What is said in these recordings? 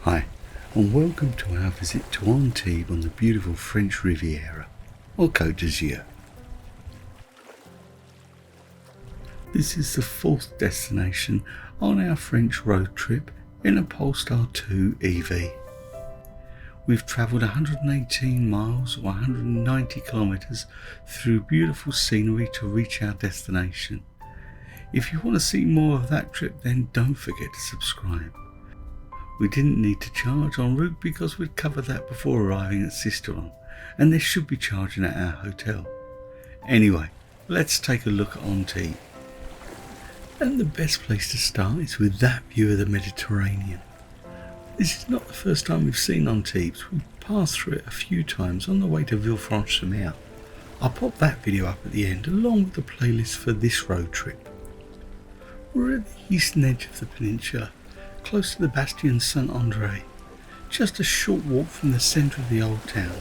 Hi, and welcome to our visit to Antibes on the beautiful French Riviera, or Côte d'Azur. This is the fourth destination on our French road trip in a Polestar 2 EV. We've travelled 118 miles or 190 kilometres through beautiful scenery to reach our destination. If you want to see more of that trip, then don't forget to subscribe. We didn't need to charge en route because we'd covered that before arriving at Sisteron, and they should be charging at our hotel. Anyway, let's take a look at Antibes. And the best place to start is with that view of the Mediterranean. This is not the first time we've seen Antibes. We've passed through it a few times on the way to Vieil Antibes. I'll pop that video up at the end along with the playlist for this road trip. We're at the eastern edge of the peninsula, close to the Bastion St. André, just a short walk from the centre of the old town.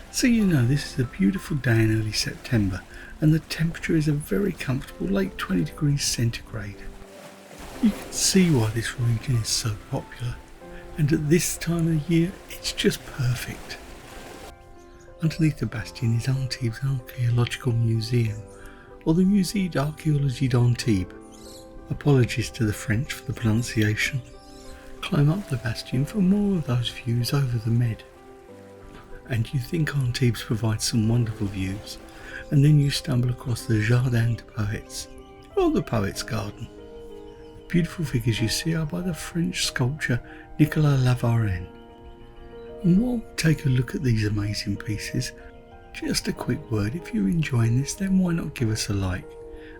So you know this is a beautiful day in early September and the temperature is a very comfortable late 20 degrees centigrade. You can see why this region is so popular, and at this time of the year it's just perfect. Underneath the Bastion is Antibes Archaeological Museum, or the Musée d'Archéologie d'Antibes. Apologies to the French for the pronunciation. Climb up the Bastion for more of those views over the Med. And you think Antibes provides some wonderful views, and then you stumble across the Jardin de Poètes, or the Poets' Garden. The beautiful figures you see are by the French sculptor Nicolas Lavarenne. And while we take a look at these amazing pieces, just a quick word, if you're enjoying this, then why not give us a like?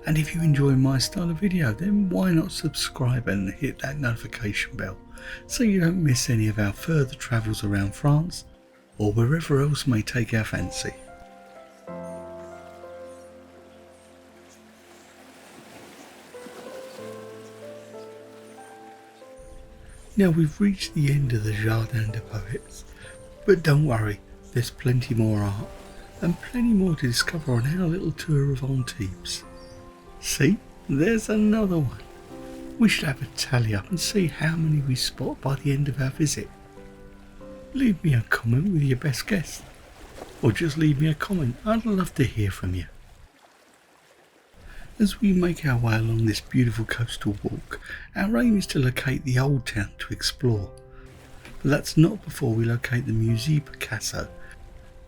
And if you enjoy my style of video, then why not subscribe and hit that notification bell so you don't miss any of our further travels around France or wherever else may take our fancy. Now we've reached the end of the Jardin de Poètes, but don't worry, there's plenty more art and plenty more to discover on our little tour of Antibes. See, there's another one. We should have a tally up and see how many we spot by the end of our visit. Leave me a comment with your best guess, or just leave me a comment. I'd love to hear from you. As we make our way along this beautiful coastal walk, our aim is to locate the old town to explore. But that's not before we locate the Musée Picasso,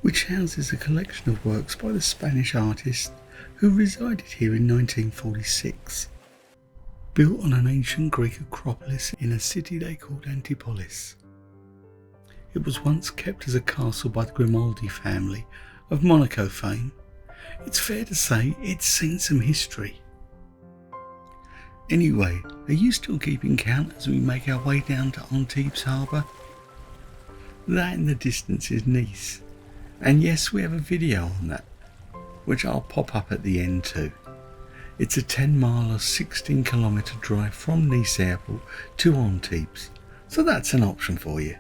which houses a collection of works by the Spanish artist who resided here in 1946. Built on an ancient Greek acropolis in a city they called Antipolis. It was once kept as a castle by the Grimaldi family of Monaco fame. It's fair to say it's seen some history. Anyway, are you still keeping count as we make our way down to Antibes Harbour? That in the distance is Nice, and yes, we have a video on that, which I'll pop up at the end too. It's a 10-mile or 16-kilometre drive from Nice Airport to Antibes, so that's an option for you.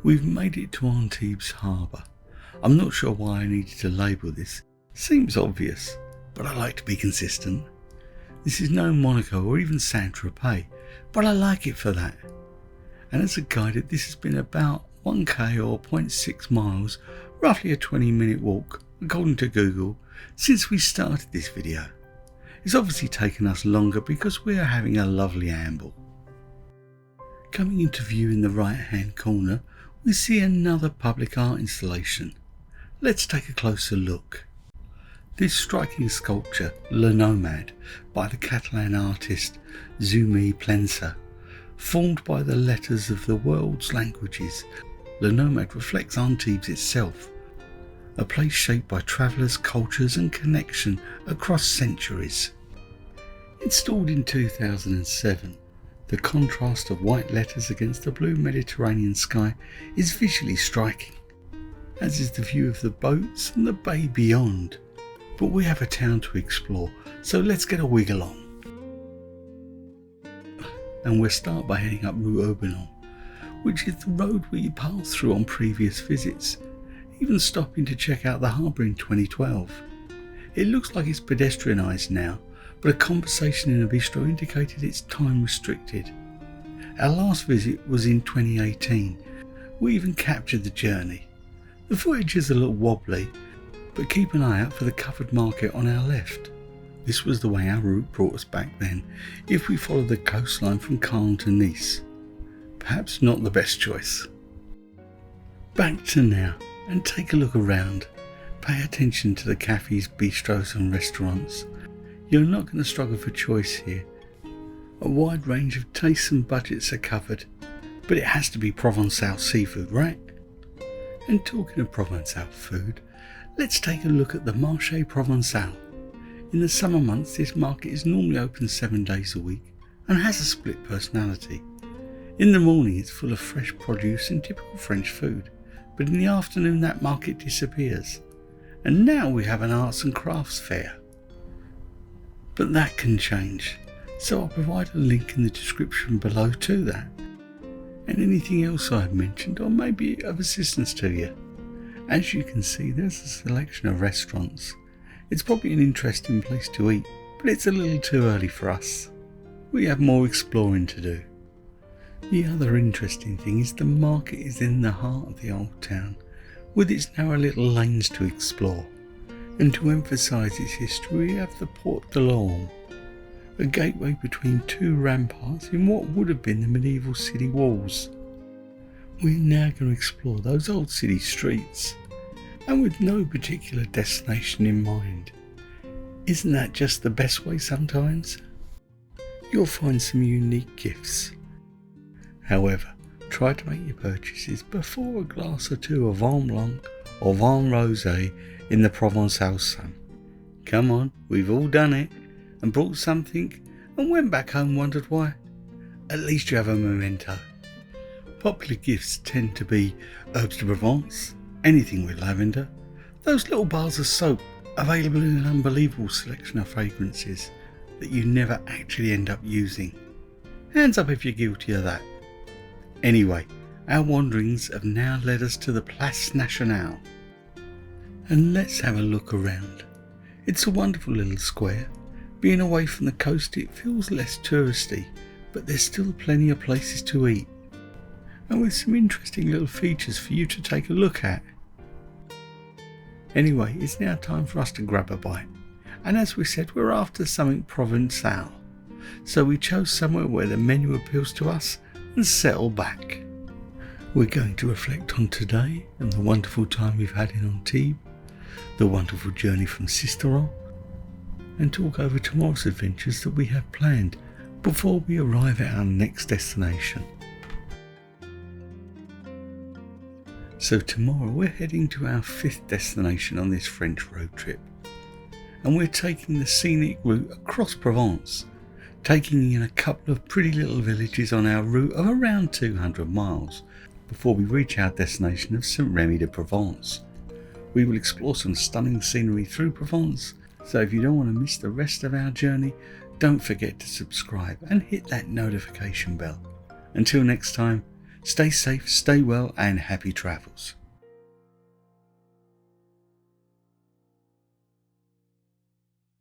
We've made it to Antibes Harbour. I'm not sure why I needed to label this. Seems obvious, but I like to be consistent. This is no Monaco or even Saint-Tropez, but I like it for that. And as a guide, this has been about 1k or 0.6 miles, roughly a 20-minute walk, according to Google, since we started this video. It's obviously taken us longer because we are having a lovely amble. Coming into view in the right-hand corner, we see another public art installation. Let's take a closer look. This striking sculpture, Le Nomade, by the Catalan artist Jaume Plensa, formed by the letters of the world's languages, Le Nomade reflects Antibes itself, a place shaped by travellers, cultures and connection across centuries. Installed in 2007, the contrast of white letters against the blue Mediterranean sky is visually striking, as is the view of the boats and the bay beyond. But we have a town to explore, so let's get a wiggle on. And we'll start by heading up Rue Aubenon, which is the road we passed through on previous visits, even stopping to check out the harbour in 2012. It looks like it's pedestrianised now, but a conversation in a bistro indicated it's time restricted. Our last visit was in 2018. We even captured the journey. The footage is a little wobbly, but keep an eye out for the covered market on our left. This was the way our route brought us back then, if we followed the coastline from Caen to Nice. Perhaps not the best choice. Back to now, and take a look around. Pay attention to the cafes, bistros and restaurants. You're not going to struggle for choice here. A wide range of tastes and budgets are covered, but it has to be provençal seafood, right? And talking of provençal food, let's take a look at the Marché provençal. In the summer months, this market is normally open 7 days a week and has a split personality. In the morning, it's full of fresh produce and typical French food, but in the afternoon that market disappears. And now we have an arts and crafts fair. But that can change, so I'll provide a link in the description below to that. And anything else I've mentioned or maybe of assistance to you. As you can see, there's a selection of restaurants. It's probably an interesting place to eat, but it's a little too early for us. We have more exploring to do. The other interesting thing is the market is in the heart of the old town, with its narrow little lanes to explore. And to emphasise its history, we have the Porte de l'Orme, a gateway between two ramparts in what would have been the medieval city walls. We're now going to explore those old city streets, and with no particular destination in mind. Isn't that just the best way sometimes? You'll find some unique gifts. However, try to make your purchases before a glass or two of vin blanc or vin rosé in the Provençal sun. Come on, we've all done it, and brought something and went back home and wondered why. At least you have a memento. Popular gifts tend to be herbs de Provence, anything with lavender, those little bars of soap available in an unbelievable selection of fragrances that you never actually end up using. Hands up if you're guilty of that. Anyway, our wanderings have now led us to the Place Nationale. And let's have a look around. It's a wonderful little square. Being away from the coast, it feels less touristy, but there's still plenty of places to eat, and with some interesting little features for you to take a look at. Anyway, it's now time for us to grab a bite, and as we said, we're after something provençal, so we chose somewhere where the menu appeals to us and settle back. We're going to reflect on today and the wonderful time we've had in Antibes, the wonderful journey from Sisteron, and talk over tomorrow's adventures that we have planned before we arrive at our next destination. So tomorrow we're heading to our 5th destination on this French road trip, and we're taking the scenic route across Provence, taking in a couple of pretty little villages on our route of around 200 miles before we reach our destination of Saint-Rémy-de-Provence. We will explore some stunning scenery through Provence, so if you don't want to miss the rest of our journey, don't forget to subscribe and hit that notification bell. Until next time, stay safe, stay well and happy travels.